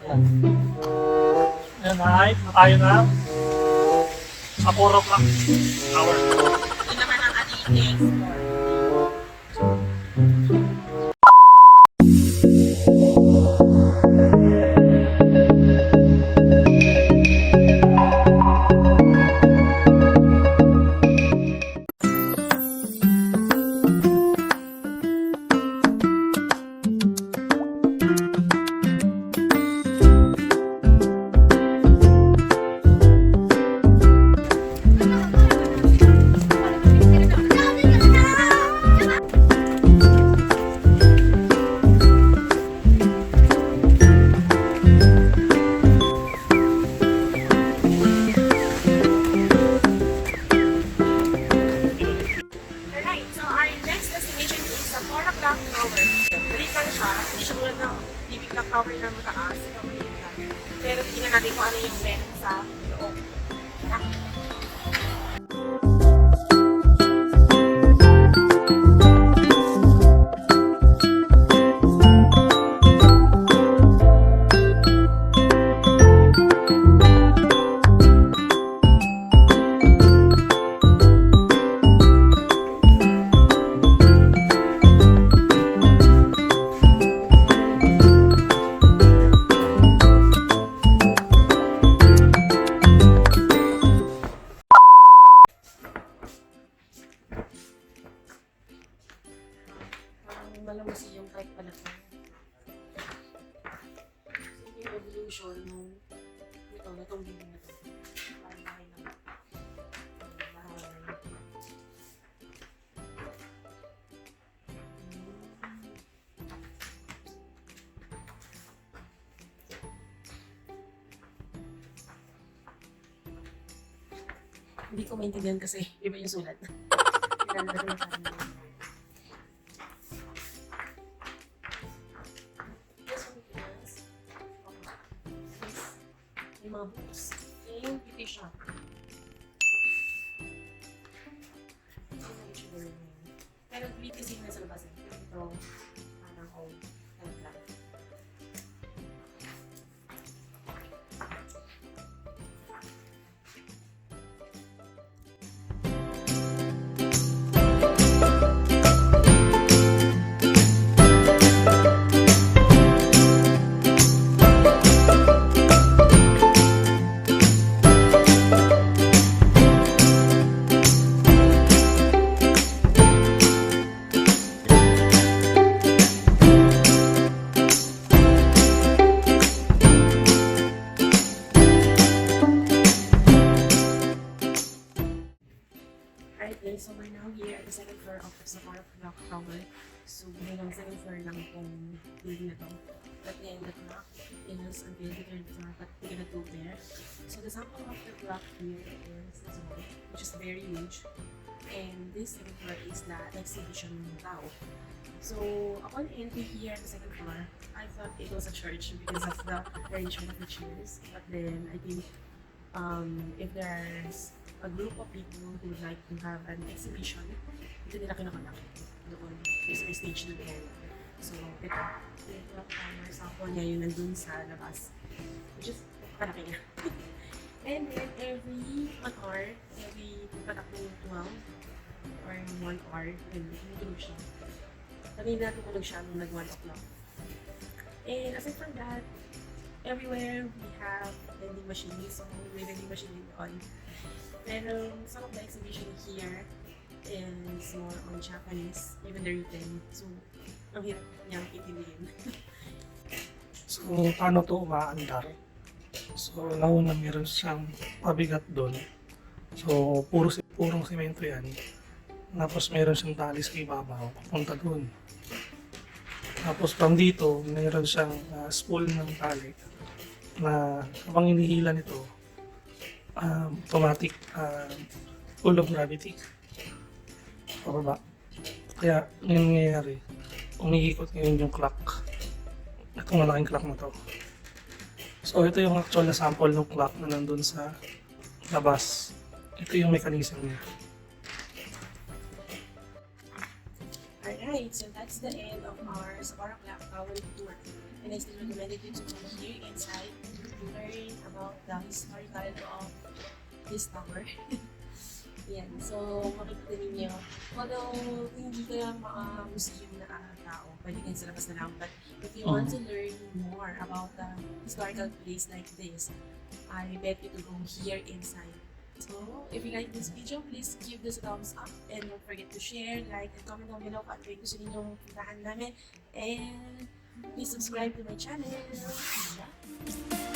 Ayan, ay, tayo na. Sapporo Tower. Ito naman ang ating i-explore. Tower na mataas. Pero tingnan natin kung ano yung meron sa loob. Malamas yung type pala ko. So, yung evolution ng ito, natong building na ito. Parang bahay naman. Bahay. Hindi ko maintindihan kasi iba yung sulat. Kailangan na rin mga books. Yung beauty shop. Pero bleed kasi nasa labas eh. Ito, parang home. So we're now here at the second floor of Sapporo Tower. So hanggang second floor lang itong building na to. But then the clock is until the third floor, but we're gonna go there. So the sample of the clock here is this one, which is very huge. And this second floor is the exhibition Tao. So upon entry here at the second floor, I thought it was a church because of the arrangement of the chairs. But then I think if there's a group of people who would like to have an exhibition, ito nila kinakonak. Doon, there's a stage doon area. So, ito, yung timer sample niya yung nandun sa labas. Which is, palaki niya. And then, every 1 hour, every patak ng 12 or 1 hour, tumutulog siya. Kanina tumulog siya nung nag 1 o'clock. And aside from that, everywhere we have vending machines, so may vending machine on. Pero some of the exhibition here is more on Japanese, even the written. So, ang hirap niyang intindihin. So, paano to umaandar? So, nauna meron siyang pabigat doon. So, purong semento yan. Tapos meron siyang tali sa ibabaw, papunta doon. Tapos from dito, meron siyang spool ng tali na kapag hinihila nito, automatic full of gravity pababa. Kaya ngayon nangyayari, umiikot ngayon yung clock, itong malaking clock na to. So ito yung actual na sample ng clock na nandun sa labas. Ito yung mechanism niya. Alright. Alright, so that's the end of our Sapporo Tower tour. And I still recommended you to come here inside to learn about the historical of this tower. Yan. So, makikita ninyo. Although, hindi kayo mga museum na tao, pwede kayo sa labas na lang. But if you want to learn more about the historical place like this, I bet you to go here inside. So, if you like this video, please give this a thumbs up and don't forget to share, like, and comment down below kung ano yung gusto ninyong puntahan namin. And please subscribe to my channel. Yeah.